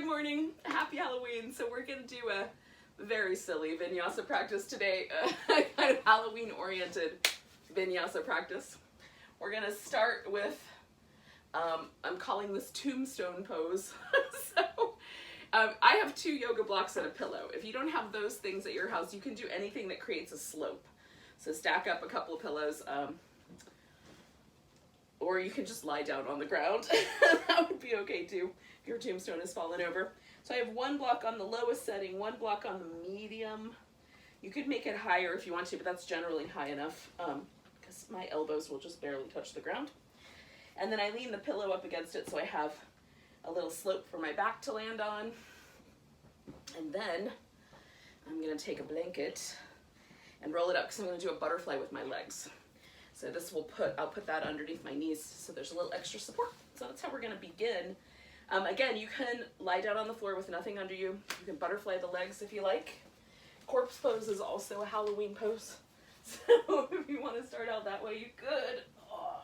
Good morning, happy Halloween. So we're gonna do a very silly Vinyasa practice today, kind of Halloween oriented Vinyasa practice. We're gonna start with, I'm calling this tombstone pose. I have 2 yoga blocks and a pillow. If you don't have those things at your house, you can do anything that creates a slope. So stack up a couple of pillows, or you can just lie down on the ground. That would be okay too, if your tombstone has fallen over. So I have 1 block on the lowest setting, 1 block on the medium. You could make it higher if you want to, but that's generally high enough because my elbows will just barely touch the ground. And then I lean the pillow up against it so I have a little slope for my back to land on. And then I'm gonna take a blanket and roll it up because I'm gonna do a butterfly with my legs. So this will I'll put that underneath my knees so there's a little extra support. So that's how we're gonna begin. Again, you can lie down on the floor with nothing under you. You can butterfly the legs if you like. Corpse pose is also a Halloween pose. So if you want to start out that way, you could. Oh.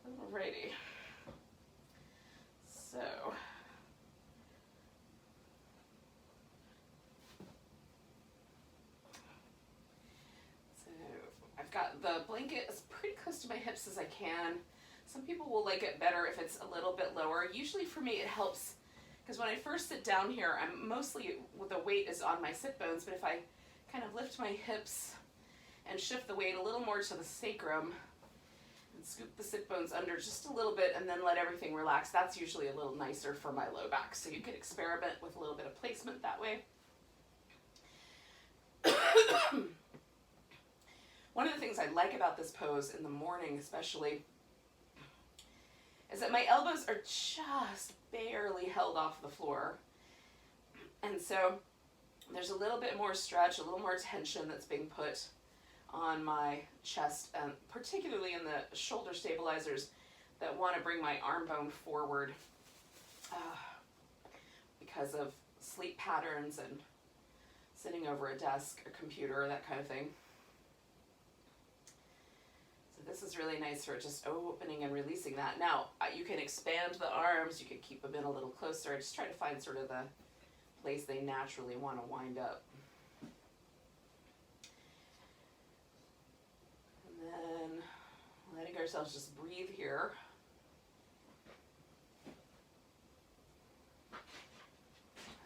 Alrighty. So I've got the blanket as pretty close to my hips as I can. Some people will like it better if it's a little bit lower. Usually for me it helps because when I first sit down here, I'm mostly, the weight is on my sit bones, but if I kind of lift my hips and shift the weight a little more to the sacrum and scoop the sit bones under just a little bit and then let everything relax, that's usually a little nicer for my low back. So you could experiment with a little bit of placement that way. One of the things I like about this pose in the morning especially is that my elbows are just barely held off the floor. And so there's a little bit more stretch, a little more tension that's being put on my chest, and particularly in the shoulder stabilizers that want to bring my arm bone forward because of sleep patterns and sitting over a desk, a computer, that kind of thing. This is really nice for just opening and releasing that. Now, you can expand the arms, you can keep them in a little closer. I just try to find sort of the place they naturally want to wind up. And then letting ourselves just breathe here.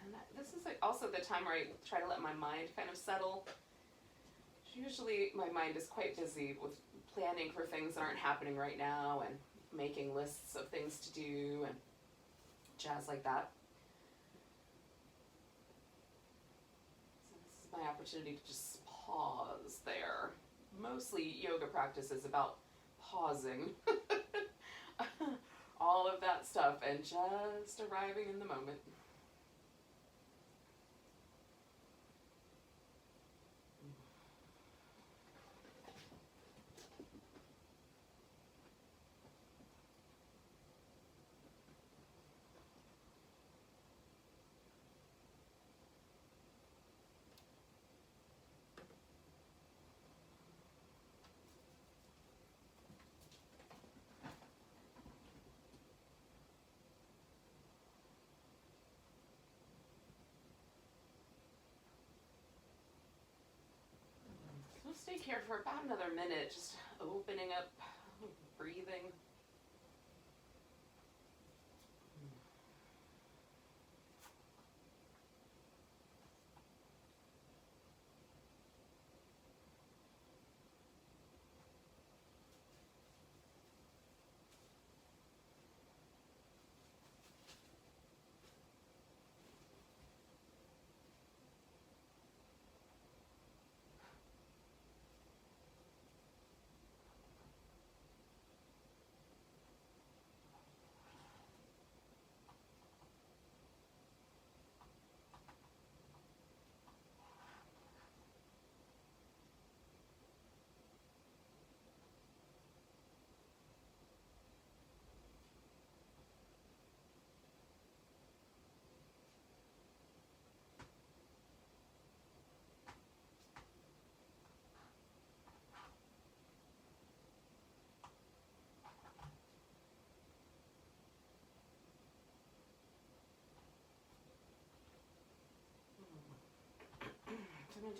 And this is also the time where I try to let my mind kind of settle. Usually my mind is quite busy with planning for things that aren't happening right now and making lists of things to do and jazz like that. So this is my opportunity to just pause there. Mostly yoga practice is about pausing all of that stuff and just arriving in the moment. Stay here for about another minute, just opening up, breathing.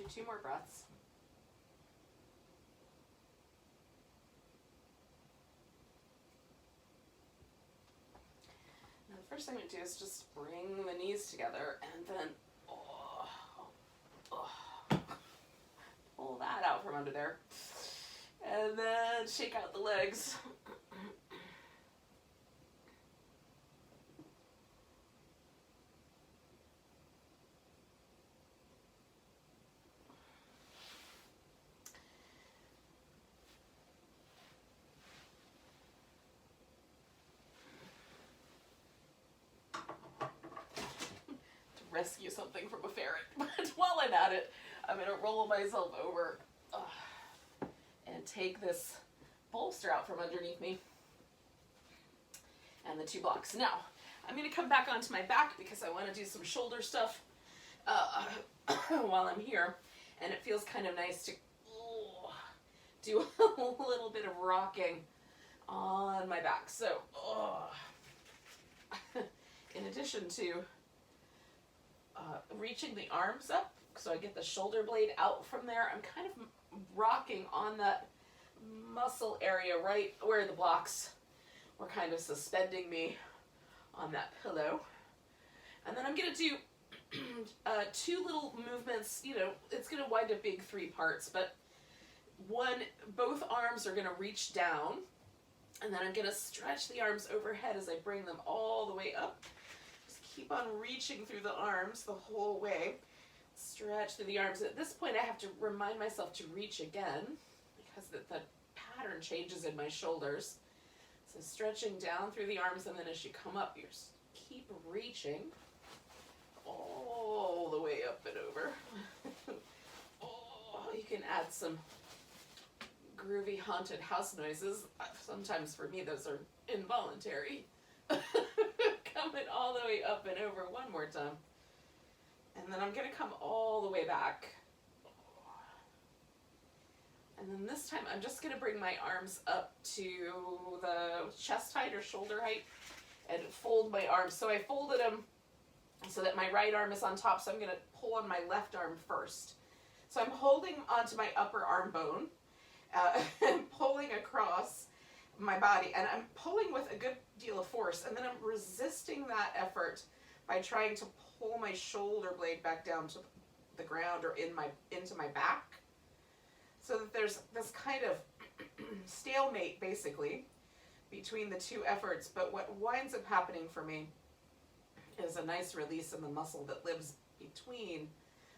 do 2 more breaths. Now the first thing we do is just bring the knees together and then pull that out from under there. And then shake out the legs. Rescue something from a ferret, but while I'm at it, I'm going to roll myself over and take this bolster out from underneath me and the 2 blocks. Now, I'm going to come back onto my back because I want to do some shoulder stuff while I'm here, and it feels kind of nice to do a little bit of rocking on my back. So, in addition to reaching the arms up so I get the shoulder blade out from there, I'm kind of rocking on that muscle area right where the blocks were kind of suspending me on that pillow. And then I'm going to do 2 little movements. You know, it's going to wind up being 3 parts, but both arms are going to reach down, and then I'm going to stretch the arms overhead as I bring them all the way up. Keep on reaching through the arms the whole way. Stretch through the arms. At this point, I have to remind myself to reach again because the pattern changes in my shoulders. So stretching down through the arms, and then as you come up, you just keep reaching all the way up and over. You can add some groovy haunted house noises. Sometimes for me, those are involuntary. Coming all the way up and over one more time. And then I'm going to come all the way back. And then this time I'm just going to bring my arms up to the chest height or shoulder height and fold my arms. So I folded them so that my right arm is on top, so I'm going to pull on my left arm first. So I'm holding onto my upper arm bone and pulling across my body, and I'm pulling with a good deal of force, and then I'm resisting that effort by trying to pull my shoulder blade back down to the ground or into my back, so that there's this kind of stalemate basically between the 2 efforts. But what winds up happening for me is a nice release in the muscle that lives between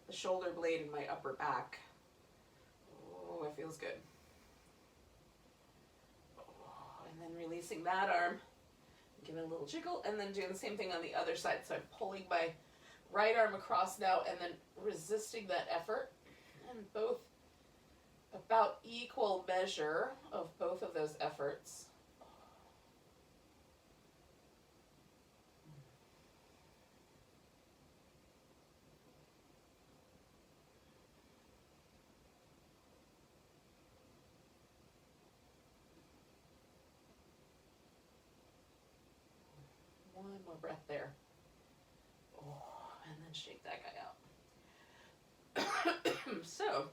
the shoulder blade and my upper back. Oh, it feels good. And then releasing that arm, giving a little jiggle, and then doing the same thing on the other side. So I'm pulling my right arm across now and then resisting that effort. And both about equal measure of both of those efforts. One more breath there. And then shake that guy out. So,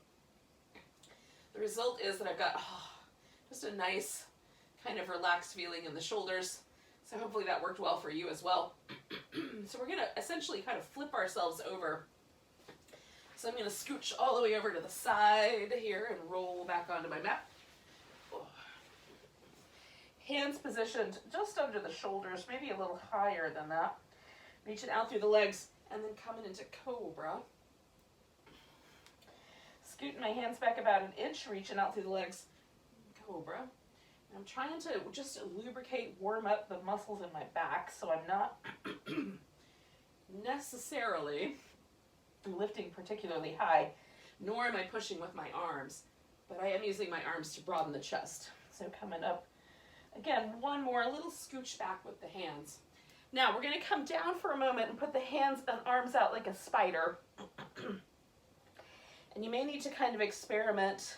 the result is that I've got just a nice kind of relaxed feeling in the shoulders. So hopefully that worked well for you as well. So we're going to essentially kind of flip ourselves over. So I'm going to scooch all the way over to the side here and roll back onto my mat. Hands positioned just under the shoulders, maybe a little higher than that. Reaching out through the legs and then coming into cobra. Scooting my hands back about an inch, reaching out through the legs. Cobra. And I'm trying to just lubricate, warm up the muscles in my back so I'm not necessarily lifting particularly high, nor am I pushing with my arms, but I am using my arms to broaden the chest. So coming up. Again, one more, a little scooch back with the hands. Now we're going to come down for a moment and put the hands and arms out like a spider. And you may need to kind of experiment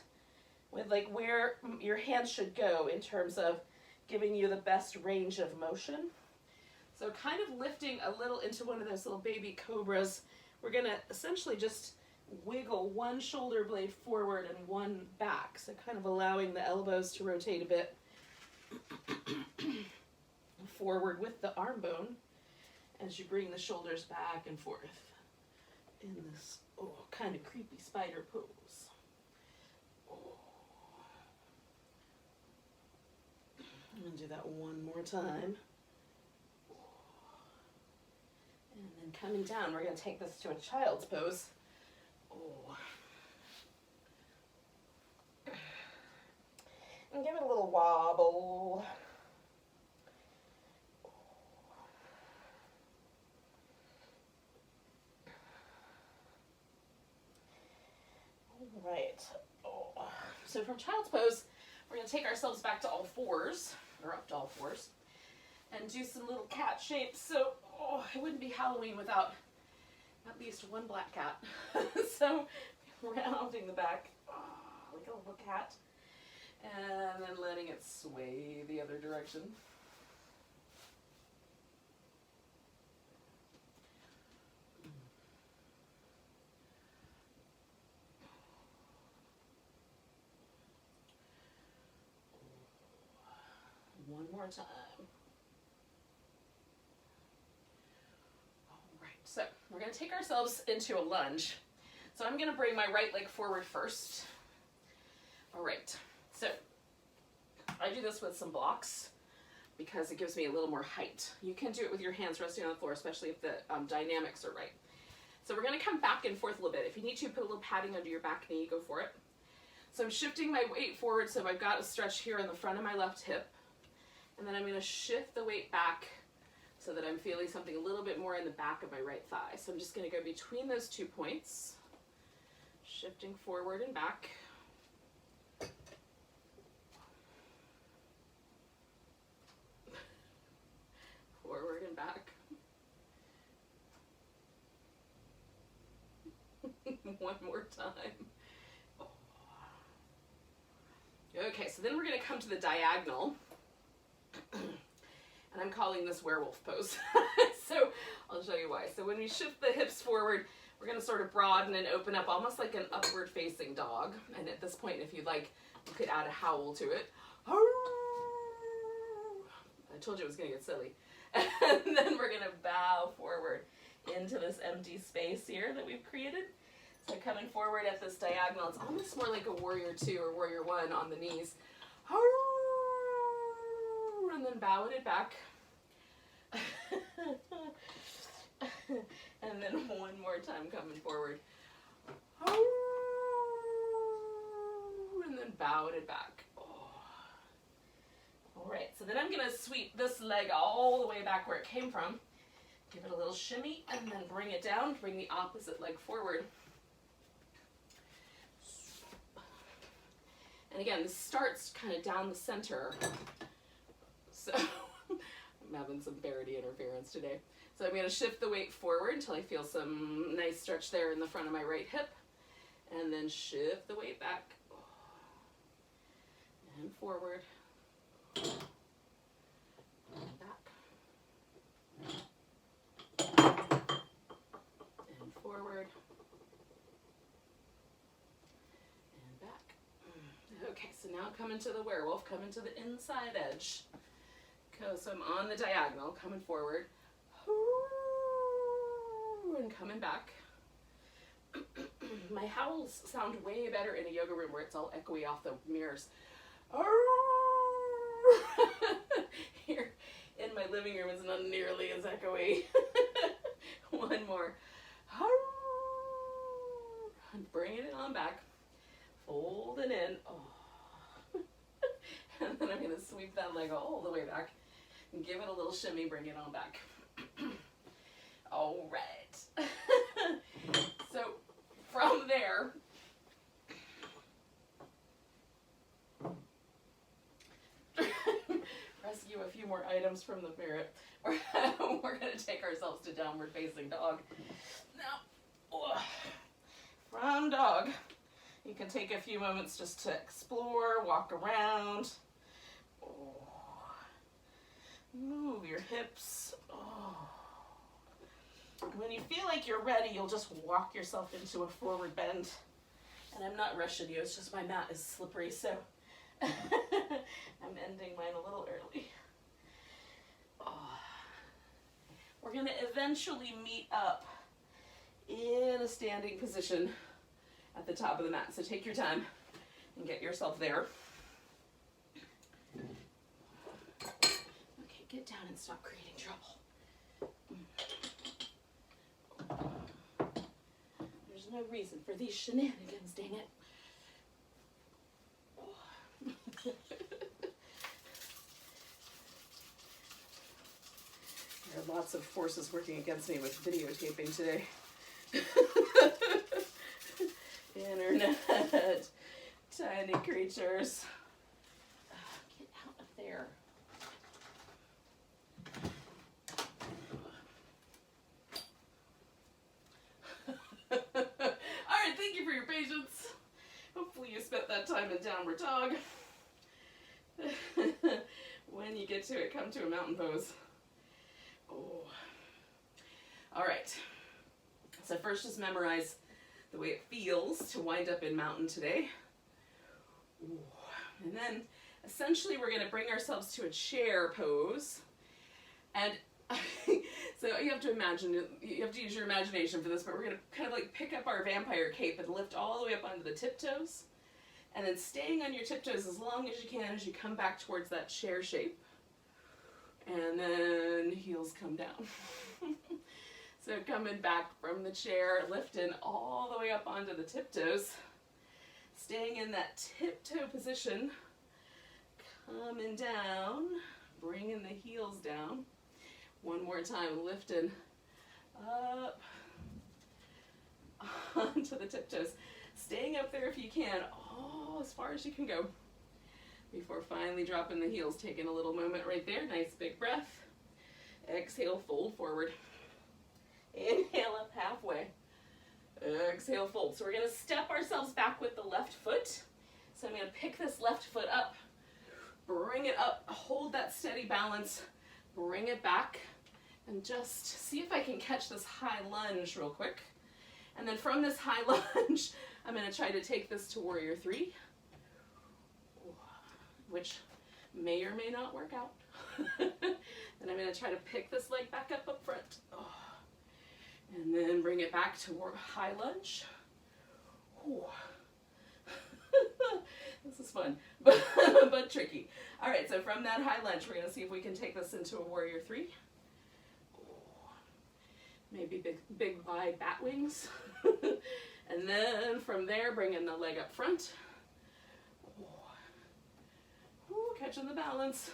with like where your hands should go in terms of giving you the best range of motion. So kind of lifting a little into one of those little baby cobras. We're going to essentially just wiggle one shoulder blade forward and one back. So kind of allowing the elbows to rotate a bit forward with the arm bone as you bring the shoulders back and forth in this kind of creepy spider pose. I'm going to do that one more time. And then coming down, we're going to take this to a child's pose. And give it a little wobble. All right. So from child's pose, we're going to take ourselves back to all fours, or up to all fours, and do some little cat shapes. So it wouldn't be Halloween without at least one black cat. So rounding the back like a little cat, and then letting it sway the other direction. One more time. All right, so we're going to take ourselves into a lunge. So I'm going to bring my right leg forward first. All right, so I do this with some blocks because it gives me a little more height. You can do it with your hands resting on the floor, especially if the dynamics are right. So we're going to come back and forth a little bit. If you need to, put a little padding under your back knee, go for it. So I'm shifting my weight forward, so I've got a stretch here in the front of my left hip. And then I'm going to shift the weight back so that I'm feeling something a little bit more in the back of my right thigh. So I'm just going to go between those 2 points, shifting forward and back. Forward and back. One more time. Okay, so then we're going to come to the diagonal. And I'm calling this werewolf pose. So I'll show you why. So when we shift the hips forward, we're going to sort of broaden and open up almost like an upward facing dog. And at this point, if you'd like, you could add a howl to it. I told you it was going to get silly. And then we're going to bow forward into this empty space here that we've created. So coming forward at this diagonal, it's almost more like a warrior 2 or warrior 1 on the knees. And then bowing it back. And then one more time coming forward. And then bowing it back. All right, so then I'm going to sweep this leg all the way back where it came from. Give it a little shimmy and then bring it down. Bring the opposite leg forward. And again, this starts kind of down the center. So I'm having some Barity interference today. So I'm going to shift the weight forward until I feel some nice stretch there in the front of my right hip. And then shift the weight back. And forward. And back. And forward. And back. Okay, so now come into the werewolf, come into the inside edge. So I'm on the diagonal, coming forward, and coming back. My howls sound way better in a yoga room where it's all echoey off the mirrors. Here in my living room, it's not nearly as echoey. One more. And bringing it on back. Fold it in. And then I'm going to sweep that leg all the way back. And give it a little shimmy, bring it on back. All right. So from there, rescue a few more items from the ferret. We're going to take ourselves to downward facing dog. Now, from dog, you can take a few moments just to explore, walk around. Move your hips. When you feel like you're ready, you'll just walk yourself into a forward bend. And I'm not rushing you, it's just my mat is slippery, so I'm ending mine a little early. Oh. We're going to eventually meet up in a standing position at the top of the mat. So take your time and get yourself there. Okay, get down and stop creating trouble. There's no reason for these shenanigans, dang it. There are lots of forces working against me with videotaping today. Internet, tiny creatures. Get out of there. Alright, thank you for your patience. Hopefully you spent that time in downward dog. When you get to it, come to a mountain pose. Oh. Alright. So first just memorize the way it feels to wind up in mountain today. Ooh. And then essentially we're going to bring ourselves to a chair pose. And so you have to imagine, you have to use your imagination for this, but we're going to kind of like pick up our vampire cape and lift all the way up onto the tiptoes. And then staying on your tiptoes as long as you can as you come back towards that chair shape. And then heels come down. So coming back from the chair, lifting all the way up onto the tiptoes. Staying in that tiptoe position. Coming down, bringing the heels down. One more time, lifting up onto the tiptoes. Staying up there if you can, as far as you can go. Before finally dropping the heels, taking a little moment right there. Nice big breath. Exhale, fold forward. Inhale up halfway. Exhale, fold. So we're going to step ourselves back with the left foot. So I'm going to pick this left foot up, bring it up, hold that steady balance, bring it back, and just see if I can catch this high lunge real quick. And then from this high lunge, I'm going to try to take this to warrior three, which may or may not work out. And I'm going to try to pick this leg back up front. And then bring it back to high lunge. This is fun, but tricky. All right, so from that high lunge, we're going to see if we can take this into a warrior three. Maybe big wide bat wings. And then from there, bringing the leg up front. Catching the balance.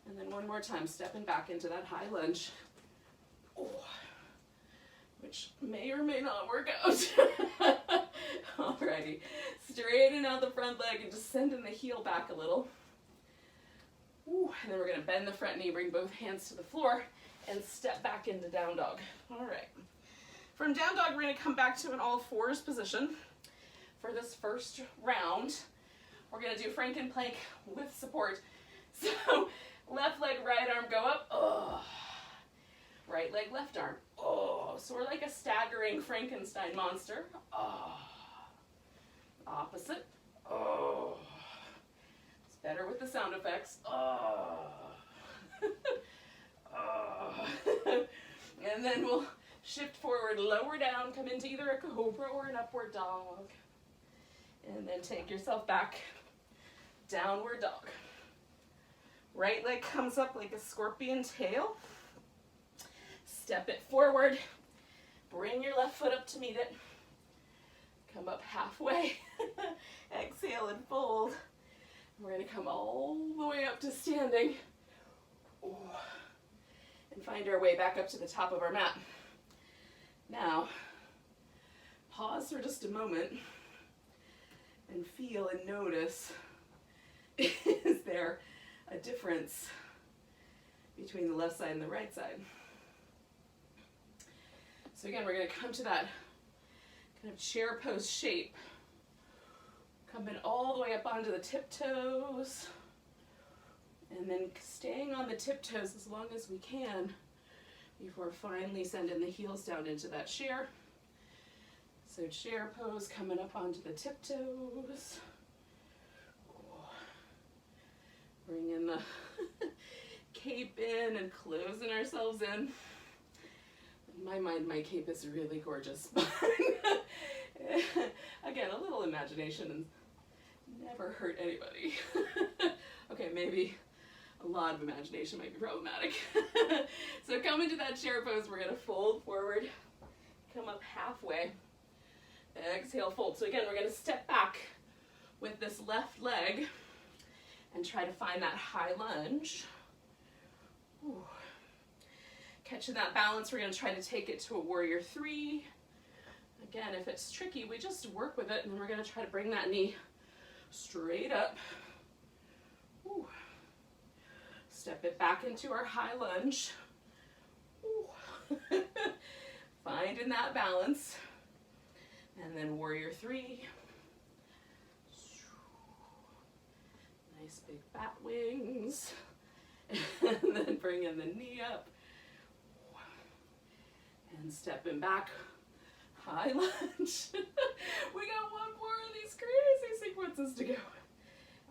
And then one more time, stepping back into that high lunge. Which may or may not work out. Alrighty, straighten out the front leg and just sending the heel back a little. And then we're going to bend the front knee, bring both hands to the floor, and step back into down dog. Alright, from down dog we're going to come back to an all fours position for this first round. We're going to do Franken plank with support. So left leg, right arm, go up. Right leg, left arm. So we're like a staggering Frankenstein monster. Opposite. It's better with the sound effects. And then we'll shift forward, lower down, come into either a cobra or an upward dog. And then take yourself back, downward dog. Right leg comes up like a scorpion tail. Step it forward. Bring your left foot up to meet it. Come up halfway. Exhale and fold. We're going to come all the way up to standing. And find our way back up to the top of our mat. Now, pause for just a moment and feel and notice, is there a difference between the left side and the right side? So again, we're going to come to that kind of chair pose shape. Coming all the way up onto the tiptoes. And then staying on the tiptoes as long as we can before finally sending the heels down into that chair. So chair pose, coming up onto the tiptoes. Bringing the cape in and closing ourselves in. In my mind, my cape is really gorgeous. Again, a little imagination and never hurt anybody. Okay, maybe a lot of imagination might be problematic. So come into that chair pose, we're gonna fold forward, come up halfway, exhale, fold. So again, we're gonna step back with this left leg and try to find that high lunge. Ooh. Catching that balance, we're gonna try to take it to a warrior three. Again, if it's tricky, we just work with it, and then we're gonna try to bring that knee straight up. Ooh. Step it back into our high lunge. Ooh. Finding that balance. And then warrior three. Nice big bat wings. And then bringing the knee up. And stepping back. High lunge. We got one more of these crazy sequences to go.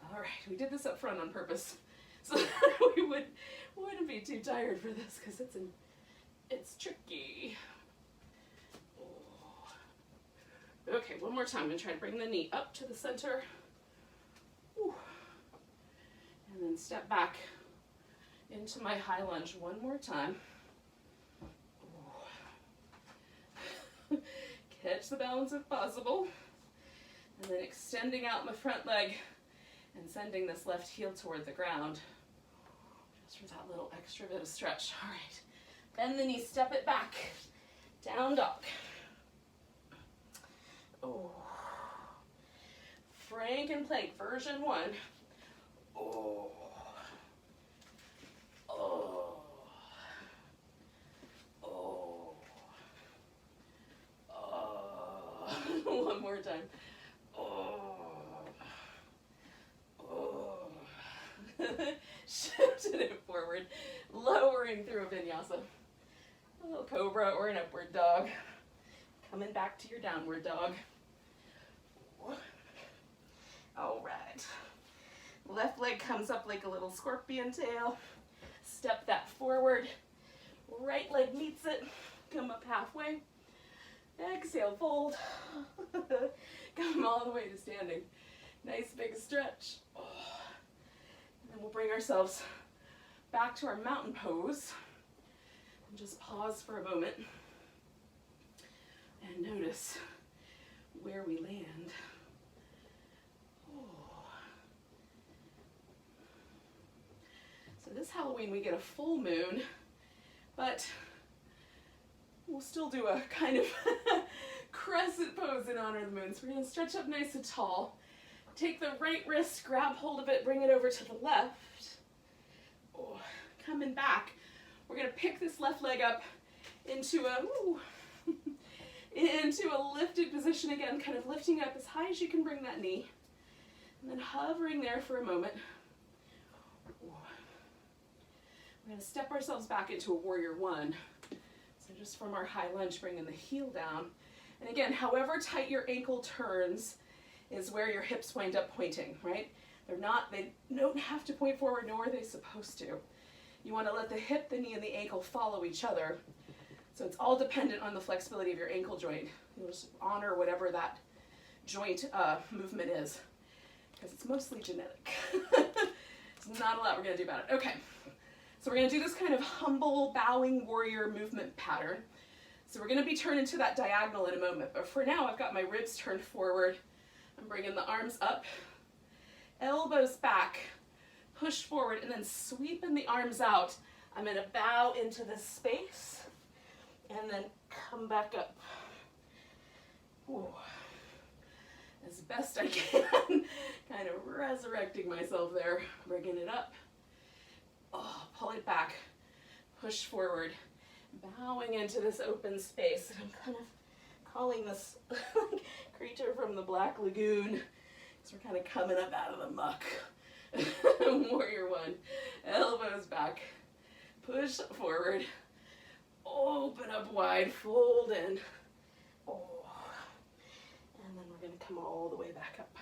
All right, we did this up front on purpose, so we wouldn't be too tired for this because it's tricky. Oh. Okay, one more time. I'm gonna try to bring the knee up to the center. Ooh. And then step back into my high lunge one more time. Catch the balance if possible. And then extending out my front leg and sending this left heel toward the ground. Just for that little extra bit of stretch. All right. Bend the knee, step it back. Down dog. Oh. Frank and plank, version one. Oh. Oh. Oh. Oh. One more time. Oh. Oh. Shifting it forward, lowering through a vinyasa. A little cobra or an upward dog. Coming back to your downward dog. All right. Left leg comes up like a little scorpion tail. Step that forward. Right leg meets it. Come up halfway. Exhale, fold. Come all the way to standing. Nice big stretch. And then we'll bring ourselves back to our mountain pose. And just pause for a moment. And notice where we land. So this Halloween we get a full moon, but we'll still do a kind of crescent pose in honor of the moon. So we're going to stretch up nice and tall. Take the right wrist, grab hold of it, bring it over to the left. Oh, coming back, we're going to pick this left leg up into a into a lifted position again, kind of lifting up as high as you can bring that knee, and then hovering there for a moment. We're going to step ourselves back into a warrior one. So just from our high lunge, bringing the heel down. And again, however tight your ankle turns is where your hips wind up pointing, right? They don't have to point forward, nor are they supposed to. You want to let the hip, the knee, and the ankle follow each other. So it's all dependent on the flexibility of your ankle joint. You'll just honor whatever that joint movement is, because it's mostly genetic. There's not a lot we're going to do about it. Okay, so we're going to do this kind of humble, bowing warrior movement pattern. So we're going to be turning to that diagonal in a moment, but for now I've got my ribs turned forward. I'm bringing the arms up, elbows back, push forward, and then sweeping the arms out. I'm going to bow into this space and then come back up. Ooh. As best I can, kind of resurrecting myself there, bringing it up. Oh, pull it back, push forward, bowing into this open space. And I'm kind of calling this creature from the Black Lagoon, because we're kind of coming up out of the muck. Warrior one, elbows back, push forward, wide, fold in. Oh. And then we're gonna come all the way back up.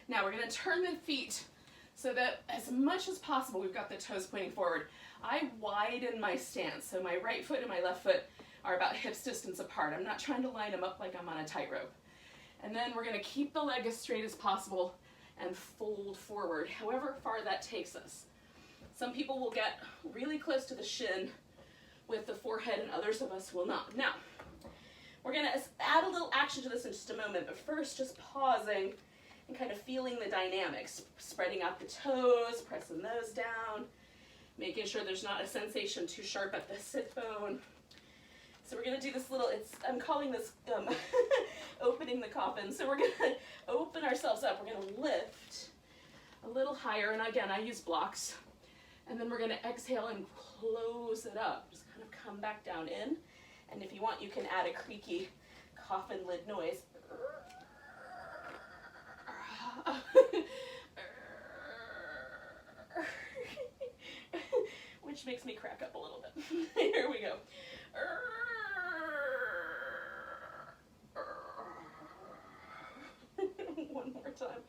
Now we're gonna turn the feet so that as much as possible, we've got the toes pointing forward. I widen my stance, so my right foot and my left foot are about hips distance apart. I'm not trying to line them up like I'm on a tightrope. And then we're gonna keep the leg as straight as possible and fold forward, however far that takes us. Some people will get really close to the shin with the forehead and others of us will not. Now, we're gonna add a little action to this in just a moment, but first just pausing and kind of feeling the dynamics, spreading out the toes, pressing those down, making sure there's not a sensation too sharp at the sit bone. So we're gonna do this little, I'm calling this opening the coffin. So we're gonna open ourselves up. We're gonna lift a little higher, and again, I use blocks. And then we're gonna exhale and close it up. Just kind of come back down in. And if you want, you can add a creaky coffin lid noise. Which makes me crack up a little bit. Here we go. One more time.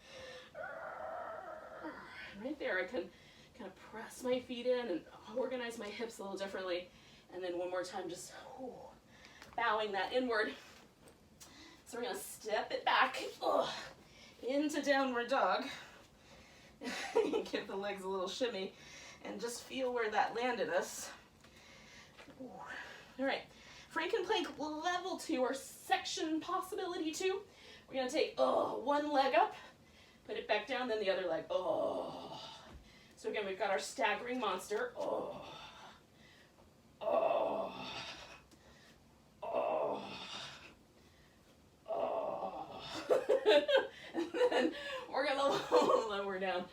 Right there, I can kind of press my feet in and organize my hips a little differently. And then one more time, just bowing that inward. So we're gonna step it back into downward dog. Give the legs a little shimmy and just feel where that landed us. All right, Frankenplank level 2 or section possibility 2. We're gonna take one leg up, put it back down, then the other leg. So again, we've got our staggering monster. And then we're gonna lower down.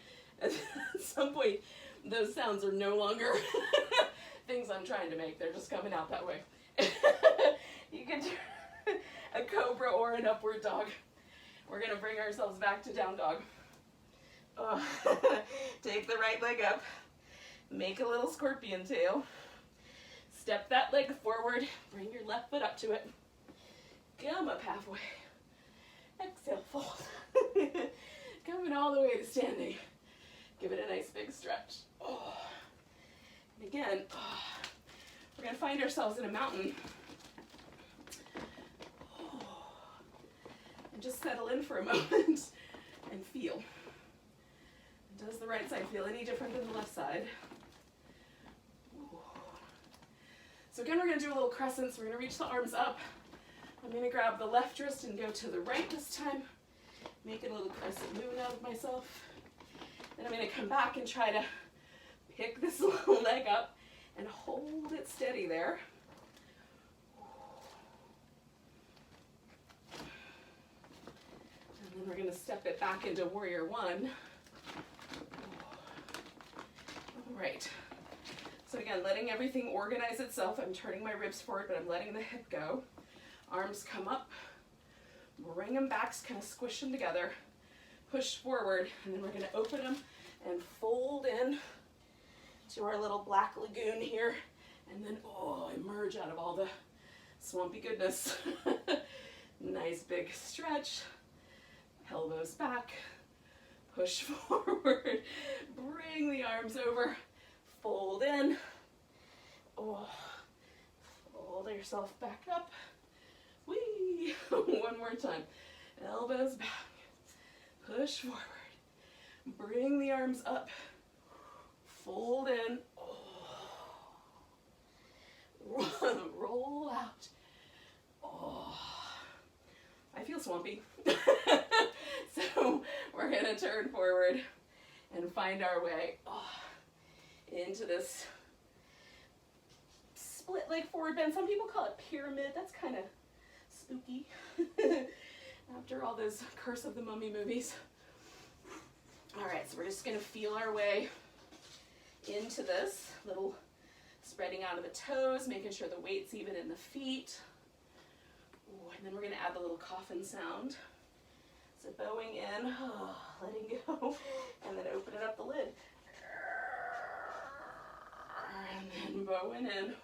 At some point, those sounds are no longer things I'm trying to make. They're just coming out that way. You can do a cobra or an upward dog. We're gonna bring ourselves back to down dog. Take the right leg up, make a little scorpion tail, step that leg forward, bring your left foot up to it, come up halfway, exhale, fold, coming all the way to standing, give it a nice big stretch. And again, we're going to find ourselves in a mountain, and just settle in for a moment and feel. Does the right side feel any different than the left side? So again, we're going to do a little crescent. So we're going to reach the arms up. I'm going to grab the left wrist and go to the right this time. Make it a little crescent moon out of myself. Then I'm going to come back and try to pick this little leg up and hold it steady there. And then we're going to step it back into warrior one. Right. So again, letting everything organize itself. I'm turning my ribs forward, but I'm letting the hip go. Arms come up. Bring them back, kind of squish them together. Push forward, and then we're going to open them and fold in to our little black lagoon here. And then, emerge out of all the swampy goodness. Nice big stretch. Elbows back. Push forward, bring the arms over, fold in, fold yourself back up, whee, one more time, elbows back, push forward, bring the arms up, fold in, roll out, I feel swampy. So we're going to turn forward and find our way into this split leg forward bend. Some people call it pyramid. That's kind of spooky after all those Curse of the Mummy movies. All right, so we're just going to feel our way into this little spreading out of the toes, making sure the weight's even in the feet. And then we're going to add the little coffin sound. So bowing in, letting go, and then opening up the lid. And then bowing in.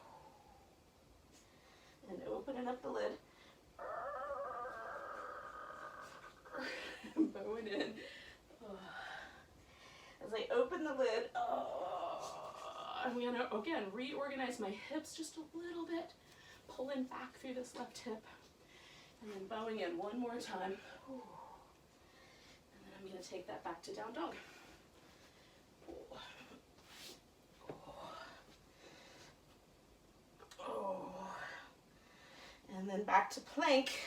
opening up the lid. Bowing in. As I open the lid, I'm going to, again, reorganize my hips just a little bit, pulling back through this left hip, and then bowing in one more time. And then I'm going to take that back to down dog. And then back to plank.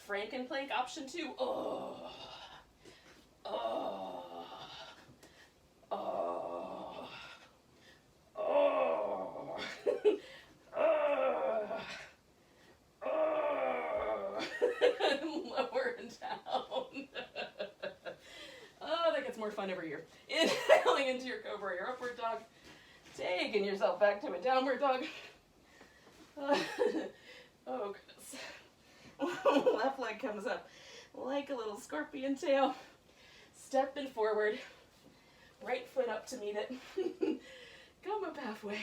Franken plank option 2. Lower and down. That gets more fun every year. Inhaling into your cobra, your upward dog. Taking yourself back to a downward dog. Oh, goodness. Left leg comes up like a little scorpion tail. Stepping forward. Right foot up to meet it. Come up halfway.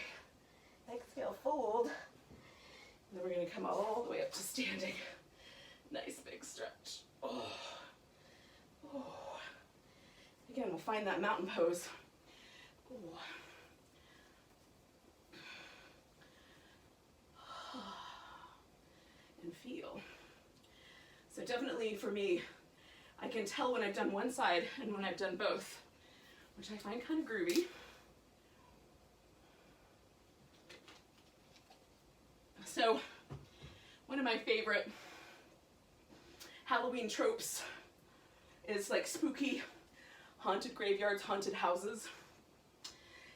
Exhale, fold. And then we're going to come all the way up to standing. Nice big stretch. Again, we'll find that mountain pose. And feel. So definitely for me, I can tell when I've done one side and when I've done both, which I find kind of groovy. So one of my favorite Halloween tropes is like spooky haunted graveyards, haunted houses.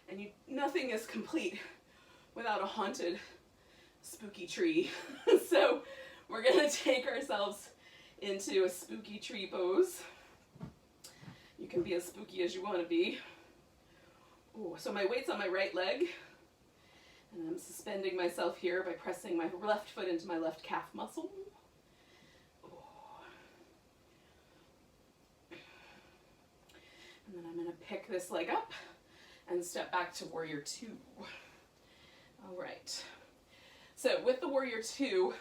And nothing is complete without a haunted spooky tree. So we're gonna take ourselves into a spooky tree pose. You can be as spooky as you want to be. So my weight's on my right leg, and I'm suspending myself here by pressing my left foot into my left calf muscle. And then I'm going to pick this leg up and step back to warrior 2. All right. So with the warrior 2,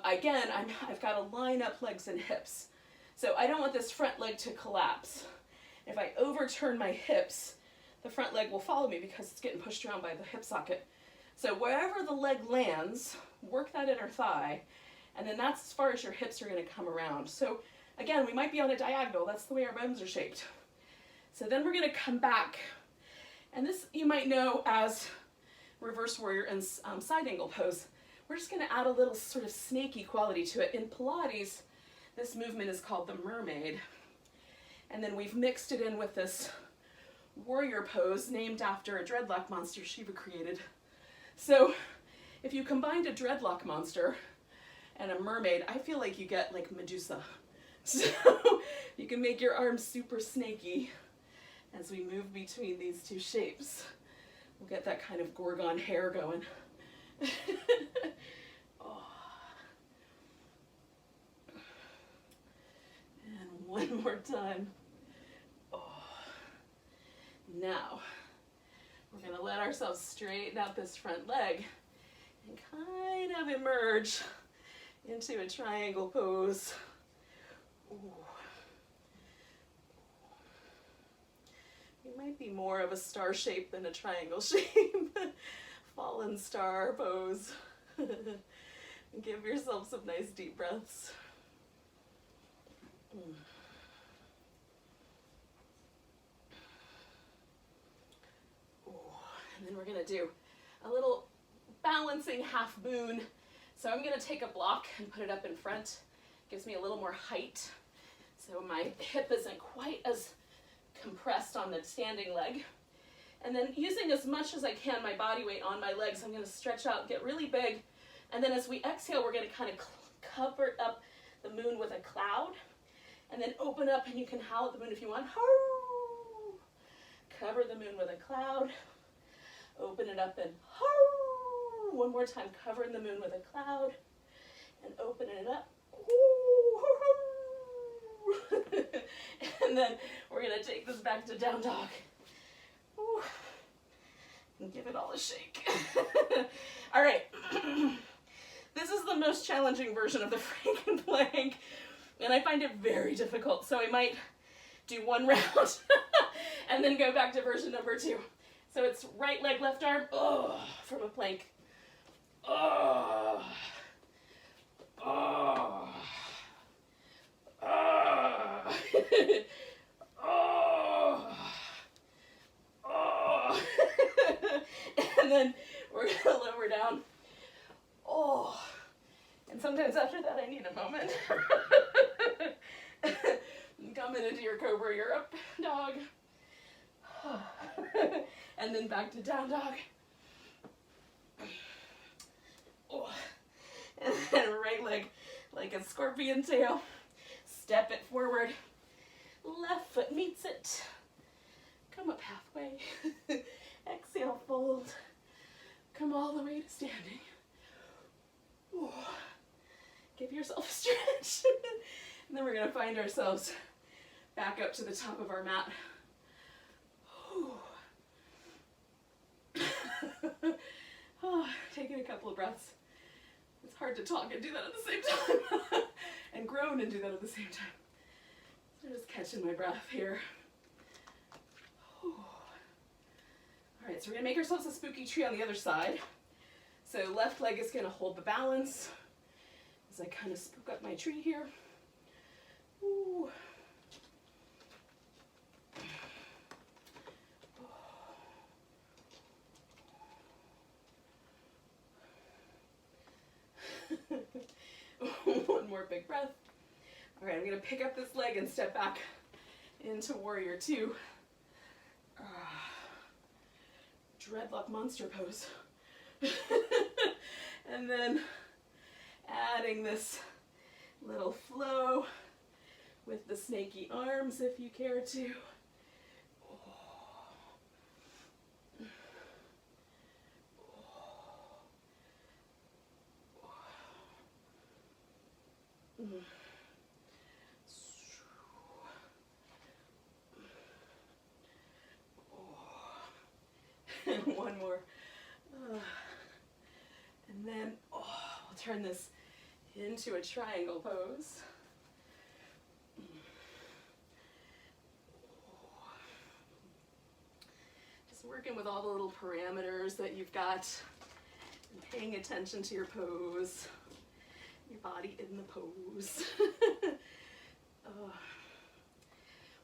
again, I've got to line up legs and hips. So I don't want this front leg to collapse. If I overturn my hips, the front leg will follow me because it's getting pushed around by the hip socket. So wherever the leg lands, work that inner thigh, and then that's as far as your hips are going to come around. So again, we might be on a diagonal. That's the way our bones are shaped. So then we're going to come back, and this you might know as reverse warrior and side angle pose. We're just going to add a little sort of snaky quality to it. In Pilates, this movement is called the mermaid. And then we've mixed it in with this warrior pose named after a dreadlock monster Shiva created. So if you combined a dreadlock monster and a mermaid, I feel like you get like Medusa. So you can make your arms super snaky as we move between these two shapes. We'll get that kind of Gorgon hair going. And one more time. Now, we're going to let ourselves straighten out this front leg and kind of emerge into a triangle pose. You might be more of a star shape than a triangle shape. Fallen star pose. Give yourself some nice deep breaths. And then we're going to do a little balancing half moon. So I'm going to take a block and put it up in front. Gives me a little more height. So my hip isn't quite as compressed on the standing leg. And then using as much as I can my body weight on my legs, I'm going to stretch out, get really big. And then as we exhale, we're going to kind of cover up the moon with a cloud. And then open up, and you can howl at the moon if you want. Cover the moon with a cloud. Open it up and one more time, covering the moon with a cloud and opening it up. And then we're going to take this back to down dog and give it all a shake. All right. This is the most challenging version of the Frankenplank, and I find it very difficult, so I might do one round and then go back to version number 2. So it's right leg, left arm, oh, from a plank. Oh, oh, oh, oh, oh. And then we're gonna lower down. Oh, and sometimes after that I need a moment. Coming into your cobra, your up dog. And then back to down dog. Oh. And then right leg like a scorpion tail. Step it forward. Left foot meets it. Come up halfway. Exhale, fold. Come all the way to standing. Oh. Give yourself a stretch. And then we're going to find ourselves back up to the top of our mat. Oh, taking a couple of breaths. It's hard to talk and do that at the same time. And groan and do that at the same time. So just catching my breath here. All right, so we're going to make ourselves a spooky tree on the other side. So left leg is going to hold the balance as I kind of spook up my tree here. Ooh. One more big breath. All right, I'm going to pick up this leg and step back into warrior 2. Dreadlock monster pose. And then adding this little flow with the snaky arms if you care to. And one more. And then we'll turn this into a triangle pose. Just working with all the little parameters that you've got and paying attention to your pose, your body in the pose.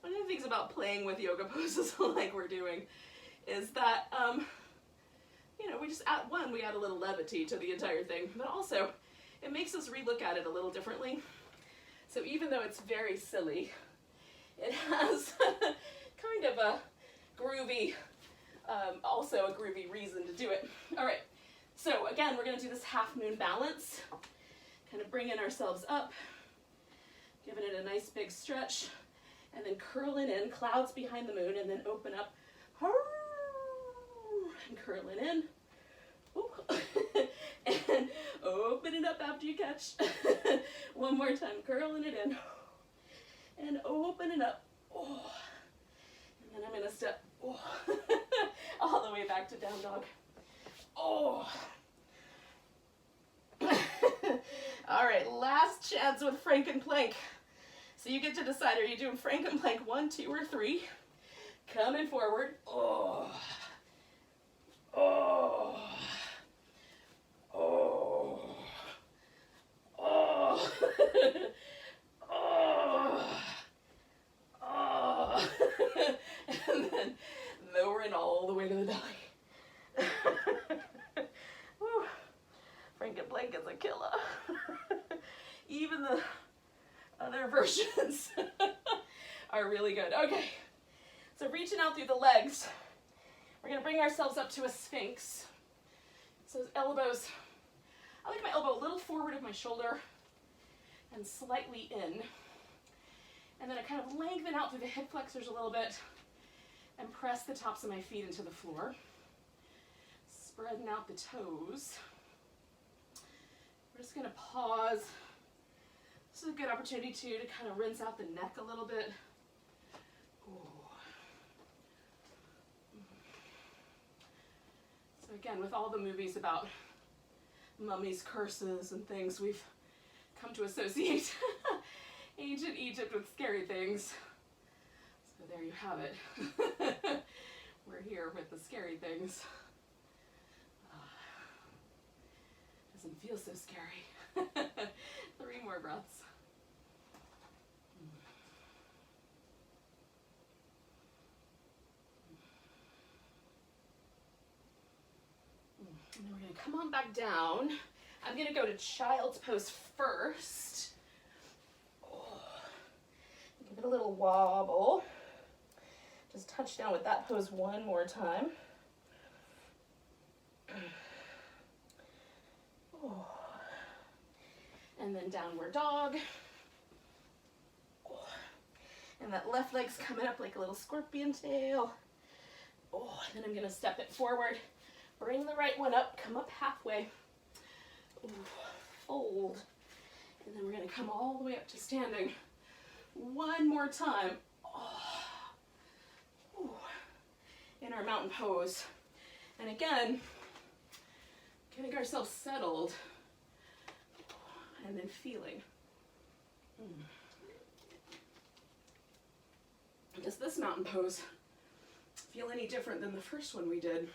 One of the things about playing with yoga poses like we're doing is that, you know, we just add we add a little levity to the entire thing, but also it makes us relook at it a little differently. So even though it's very silly, it has kind of a groovy, also a groovy reason to do it. All right, so again, we're gonna do this half moon balance, kind of bringing ourselves up, giving it a nice big stretch, and then curling in, clouds behind the moon, and then open up, and curling in. And open it up after you catch. One more time, curling it in. And open it up. Oh. And then I'm going to step all the way back to down dog. Oh. All right, last chance with Frankenplank. So you get to decide, are you doing Frankenplank 1, 2, or 3? Coming forward. Oh. Oh. Oh. Oh. Oh. Oh. And then lowering all the way to the belly. Woo. Frankenplank is a killer. Even the other versions are really good. Okay, so reaching out through the legs, we're going to bring ourselves up to a sphinx. So elbows, I like my elbow a little forward of my shoulder and slightly in. And then I kind of lengthen out through the hip flexors a little bit and press the tops of my feet into the floor. Spreading out the toes. We're just going to pause. This is a good opportunity too to kind of rinse out the neck a little bit. Ooh. So again, with all the movies about mummies' curses and things we've come to associate ancient Egypt with scary things. So there you have it. We're here with the scary things. Doesn't feel so scary. 3 more breaths. And then we're going to come on back down. I'm going to go to child's pose first. Oh. Give it a little wobble. Just touch down with that pose one more time. Oh. And then downward dog. Oh. And that left leg's coming up like a little scorpion tail. Oh, and then I'm going to step it forward. Bring the right one up, come up halfway. Ooh, fold. And then we're going to come all the way up to standing. One more time. Oh. Ooh. In our mountain pose. And again, getting ourselves settled. And then feeling. Does this mountain pose feel any different than the first one we did?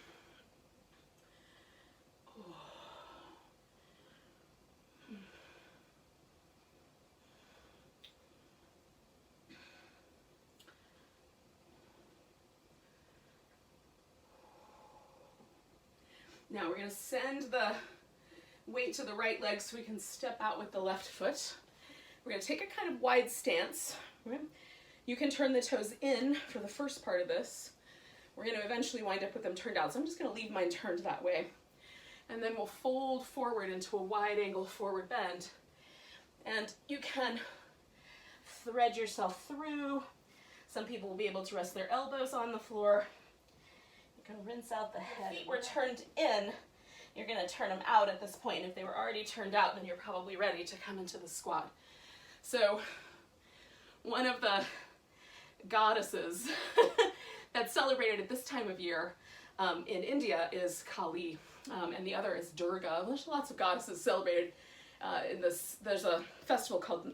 Now we're going to send the weight to the right leg so we can step out with the left foot. We're going to take a kind of wide stance. You can turn the toes in for the first part of this. We're going to eventually wind up with them turned out. So I'm just going to leave mine turned that way. And then we'll fold forward into a wide angle forward bend. And you can thread yourself through. Some people will be able to rest their elbows on the floor. Gonna rinse out the head. Feet were turned in, you're gonna turn them out at this point. If they were already turned out, then you're probably ready to come into the squat. So one of the goddesses that's celebrated at this time of year in India is Kali, and the other is Durga. There's lots of goddesses celebrated in this. There's a festival called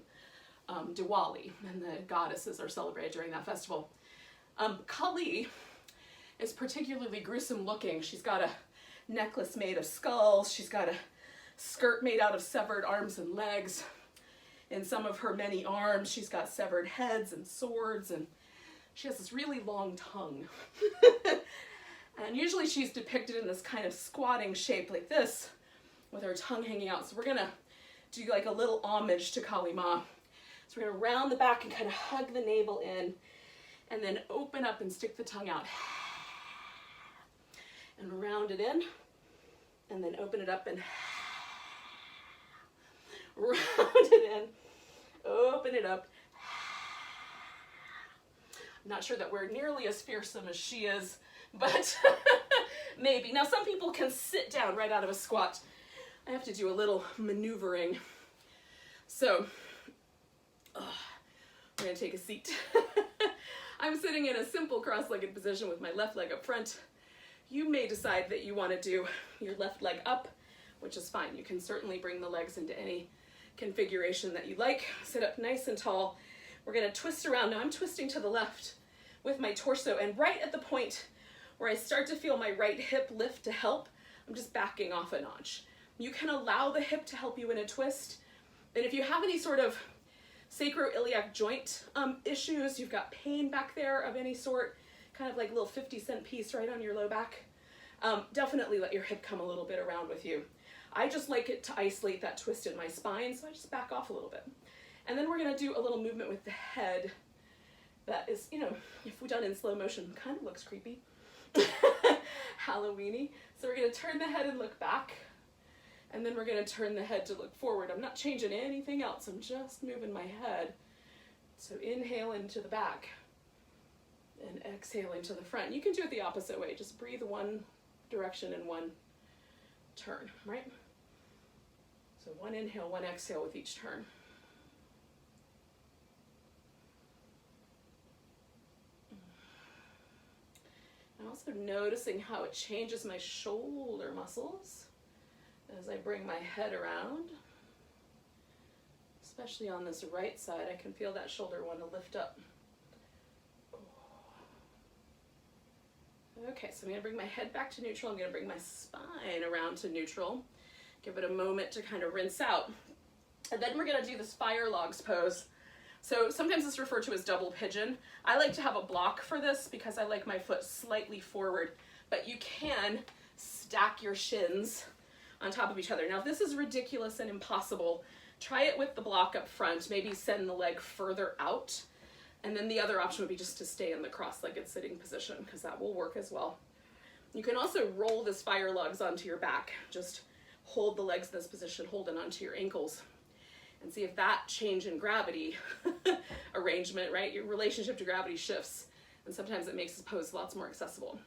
Diwali, and the goddesses are celebrated during that festival. Kali is particularly gruesome looking. She's got a necklace made of skulls. She's got a skirt made out of severed arms and legs. In some of her many arms, she's got severed heads and swords, and she has this really long tongue. And usually she's depicted in this kind of squatting shape like this, with her tongue hanging out. So we're gonna do like a little homage to Kali Ma. So we're gonna round the back and kind of hug the navel in, and then open up and stick the tongue out. And round it in, and then open it up and round it in, open it up. I'm not sure that we're nearly as fearsome as she is, but maybe. Now some people can sit down right out of a squat. I have to do a little maneuvering. So, we're gonna take a seat. I'm sitting in a simple cross-legged position with my left leg up front. You may decide that you want to do your left leg up, which is fine. You can certainly bring the legs into any configuration that you like. Sit up nice and tall. We're going to twist around. Now I'm twisting to the left with my torso, and right at the point where I start to feel my right hip lift to help, I'm just backing off a notch. You can allow the hip to help you in a twist. And if you have any sort of sacroiliac joint issues, you've got pain back there of any sort, kind of like a little 50-cent piece right on your low back, definitely let your hip come a little bit around with you. I just like it to isolate that twist in my spine, so I just back off a little bit. And then we're gonna do a little movement with the head that is, you know, if we're done in slow motion, kind of looks creepy. Halloweeny. So we're gonna turn the head and look back, and then we're gonna turn the head to look forward. I'm not changing anything else, I'm just moving my head. So inhale into the back, and exhaling to the front. You can do it the opposite way. Just breathe one direction and one turn, right? So one inhale, one exhale with each turn. I'm also noticing how it changes my shoulder muscles As I bring my head around, especially on this right side, I can feel that shoulder want to lift up. Okay, so I'm going to bring my head back to neutral. I'm going to bring my spine around to neutral. Give it a moment to kind of rinse out. And then we're going to do this fire logs pose. So sometimes it's referred to as double pigeon. I like to have a block for this because I like my foot slightly forward, but you can stack your shins on top of each other. Now, if this is ridiculous and impossible, try it with the block up front. Maybe send the leg further out. And then the other option would be just to stay in the cross-legged sitting position, because that will work as well. You can also roll this fire logs onto your back. Just hold the legs in this position, hold it onto your ankles, and see if that change in gravity arrangement, right? Your relationship to gravity shifts, and sometimes it makes this pose lots more accessible.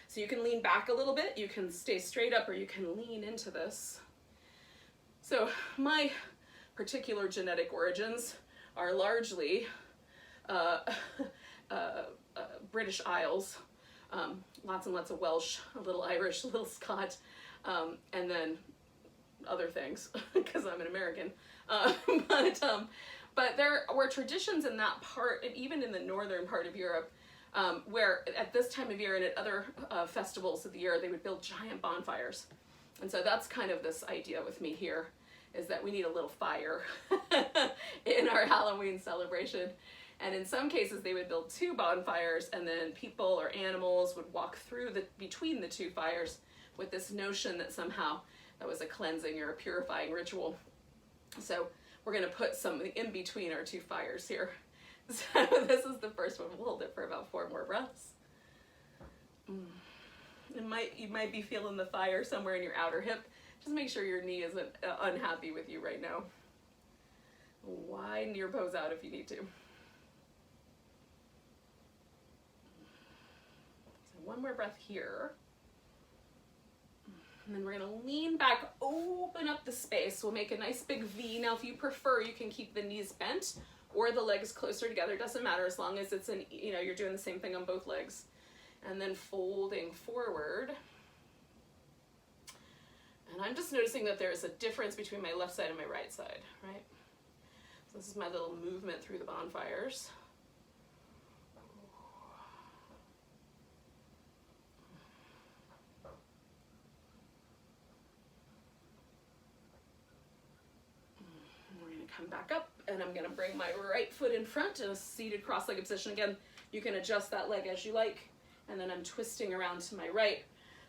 So you can lean back a little bit, you can stay straight up, or you can lean into this. So my particular genetic origins are largely British Isles, lots and lots of Welsh, a little Irish, a little Scot, and then other things, because I'm an American. But there were traditions in that part, and even in the northern part of Europe, where at this time of year and at other festivals of the year, they would build giant bonfires. And so that's kind of this idea with me here, is that we need a little fire in our Halloween celebration. And in some cases, they would build two bonfires, and then people or animals would walk through between the two fires with this notion that somehow that was a cleansing or a purifying ritual. So we're going to put something in between our two fires here. So this is the first one. We'll hold it for about 4 more breaths. You might be feeling the fire somewhere in your outer hip. Just make sure your knee isn't unhappy with you right now. Widen your pose out if you need to. One more breath here. And then we're going to lean back, open up the space. We'll make a nice big V. Now, if you prefer, you can keep the knees bent or the legs closer together. It doesn't matter as long as it's you're doing the same thing on both legs. And then folding forward. And I'm just noticing that there's a difference between my left side and my right side, right? So this is my little movement through the bonfires. Come back up, and I'm going to bring my right foot in front in a seated cross-legged position. Again, you can adjust that leg as you like, and then I'm twisting around to my right.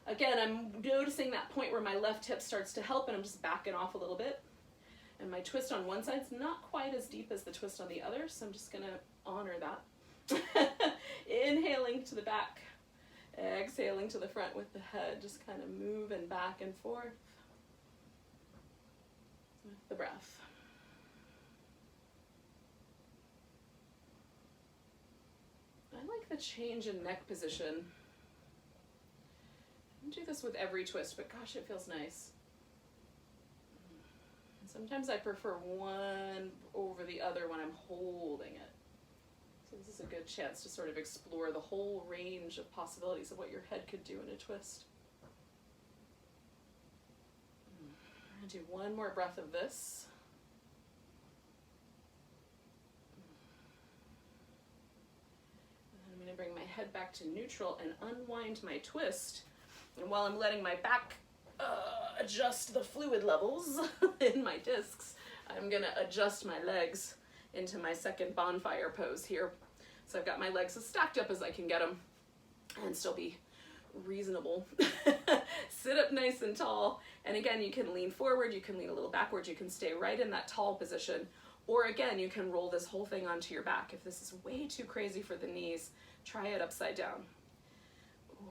Again, I'm noticing that point where my left hip starts to help, and I'm just backing off a little bit. And my twist on one side's not quite as deep as the twist on the other, so I'm just going to honor that. Inhaling to the back, exhaling to the front with the head, just kind of moving back and forth with the breath. I like the change in neck position. I don't do this with every twist, but gosh, it feels nice. Sometimes I prefer one over the other when I'm holding it. So this is a good chance to sort of explore the whole range of possibilities of what your head could do in a twist. I'm going to do one more breath of this. I'm going to bring my head back to neutral and unwind my twist. And while I'm letting my back adjust the fluid levels in my discs, I'm going to adjust my legs into my second bonfire pose here. So I've got my legs as stacked up as I can get them and still be reasonable. Sit up nice and tall. And again, you can lean forward, you can lean a little backwards, you can stay right in that tall position. Or again, you can roll this whole thing onto your back. If this is way too crazy for the knees, try it upside down. Ooh.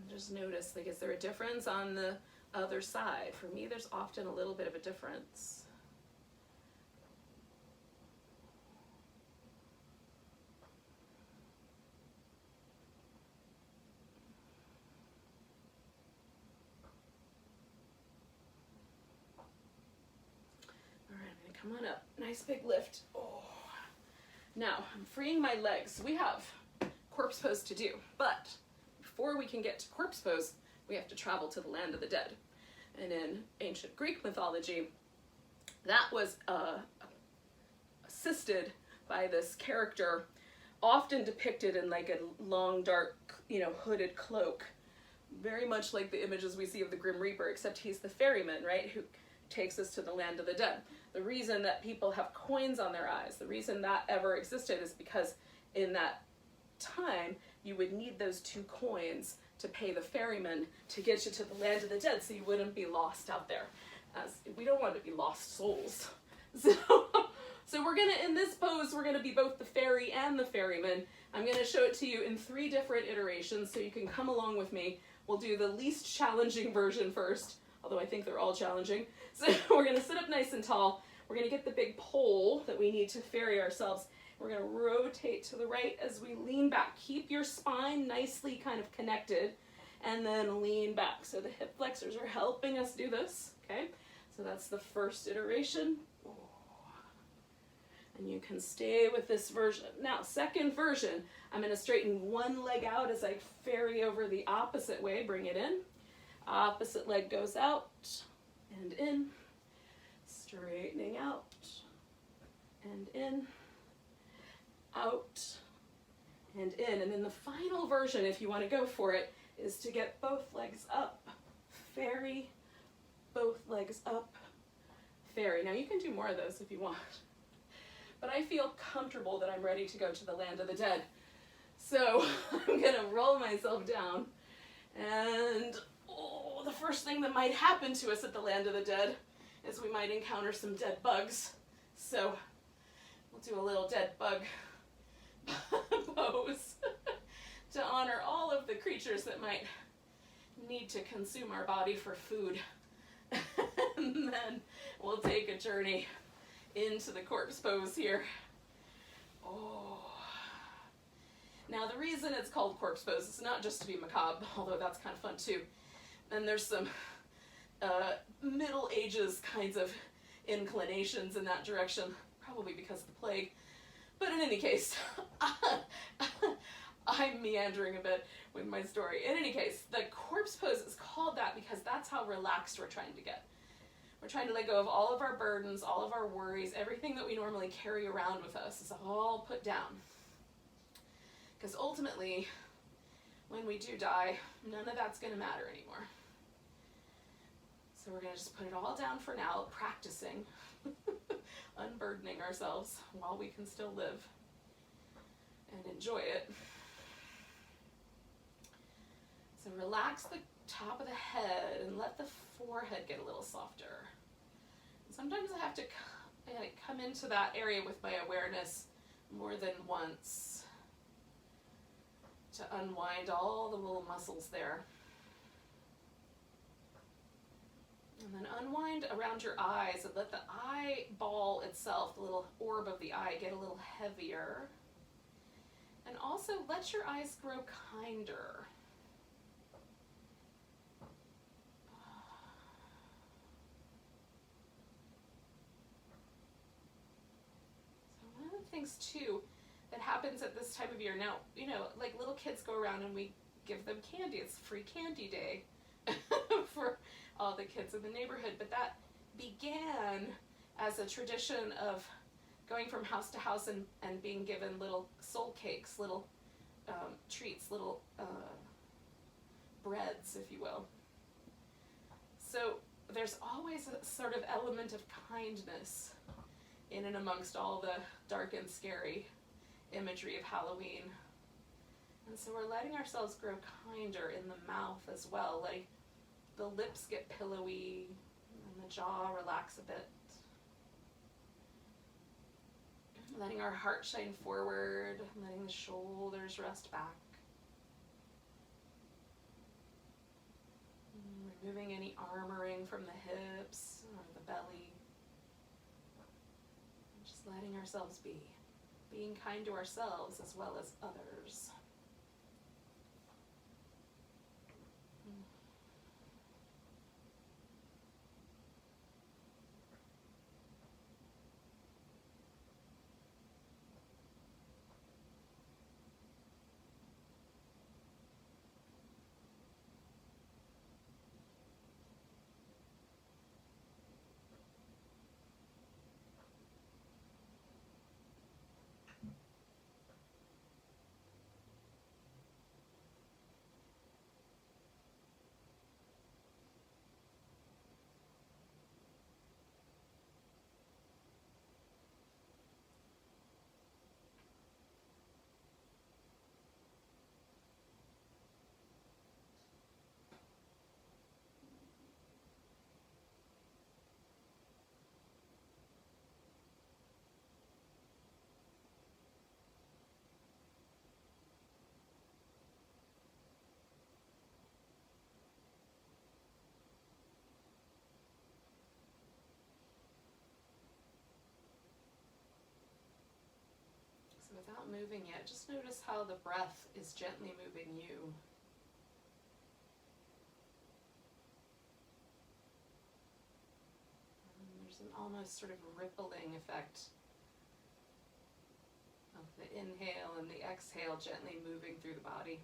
Just notice, like, is there a difference on the other side? For me, there's often a little bit of a difference. Come on up, nice big lift. Oh, Now, I'm freeing my legs. We have corpse pose to do, but before we can get to corpse pose, we have to travel to the land of the dead. And in ancient Greek mythology, that was assisted by this character, often depicted in like a long, dark, hooded cloak, very much like the images we see of the Grim Reaper, except he's the ferryman, right, who takes us to the land of the dead. The reason that people have coins on their eyes, the reason that ever existed is because in that time, you would need those 2 coins to pay the ferryman to get you to the land of the dead, so you wouldn't be lost out there. As we don't want to be lost souls. So we're gonna, in this pose, we're gonna be both the fairy and the ferryman. I'm gonna show it to you in 3 different iterations, so you can come along with me. We'll do the least challenging version first, although I think they're all challenging. So we're gonna sit up nice and tall. We're gonna get the big pole that we need to ferry ourselves. We're gonna rotate to the right as we lean back. Keep your spine nicely kind of connected, and then lean back. So the hip flexors are helping us do this, okay? So that's the first iteration. And you can stay with this version. Now, second version, I'm gonna straighten one leg out as I ferry over the opposite way, bring it in. Opposite leg goes out and in, straightening out and in, out and in. And then the final version, if you want to go for it, is to get both legs up, ferry, both legs up, ferry. Now you can do more of those if you want, but I feel comfortable that I'm ready to go to the land of the dead. So I'm gonna roll myself down, and the first thing that might happen to us at the land of the dead is we might encounter some dead bugs. So we'll do a little dead bug pose to honor all of the creatures that might need to consume our body for food. And then we'll take a journey into the corpse pose here. Now the reason it's called corpse pose is not just to be macabre, although that's kind of fun too. And there's some Middle Ages kinds of inclinations in that direction, probably because of the plague. But in any case, I'm meandering a bit with my story. In any case, the corpse pose is called that because that's how relaxed we're trying to get. We're trying to let go of all of our burdens, all of our worries, everything that we normally carry around with us is all put down. Because ultimately, when we do die, none of that's going to matter anymore. So we're going to just put it all down for now, practicing, unburdening ourselves while we can still live and enjoy it. So relax the top of the head and let the forehead get a little softer. And sometimes I have to come into that area with my awareness more than once to unwind all the little muscles there. And then unwind around your eyes and let the eyeball itself, the little orb of the eye, get a little heavier. And also let your eyes grow kinder. So one of the things too that happens at this time of year now, like little kids go around and we give them candy. It's free candy day for all the kids in the neighborhood, but that began as a tradition of going from house to house and being given little soul cakes, little treats, little breads, if you will. So there's always a sort of element of kindness in and amongst all the dark and scary imagery of Halloween. And so we're letting ourselves grow kinder in the mouth as well, letting the lips get pillowy and the jaw relax a bit. Letting our heart shine forward, letting the shoulders rest back. Removing any armoring from the hips or the belly. Just letting ourselves be. Being kind to ourselves as well as others. not moving yet. Just notice how the breath is gently moving you. And there's an almost sort of rippling effect of the inhale and the exhale gently moving through the body.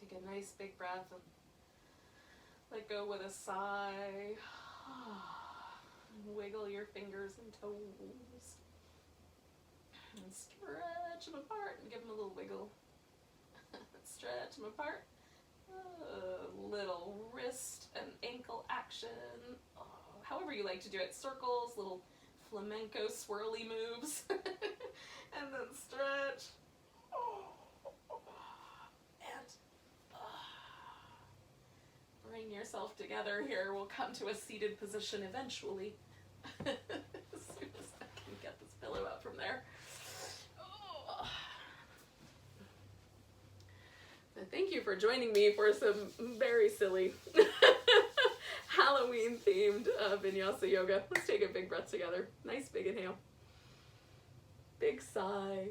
Take a nice big breath and let go with a sigh. Wiggle your fingers and toes. And stretch them apart and give them a little wiggle. Stretch them apart. Little wrist and ankle action. However you like to do it. Circles, little flamenco swirly moves. And then stretch. Bring yourself together here. We'll come to a seated position eventually. As soon as I can get this pillow out from there. Oh. So thank you for joining me for some very silly Halloween themed Vinyasa yoga. Let's take a big breath together. Nice big inhale. Big sigh.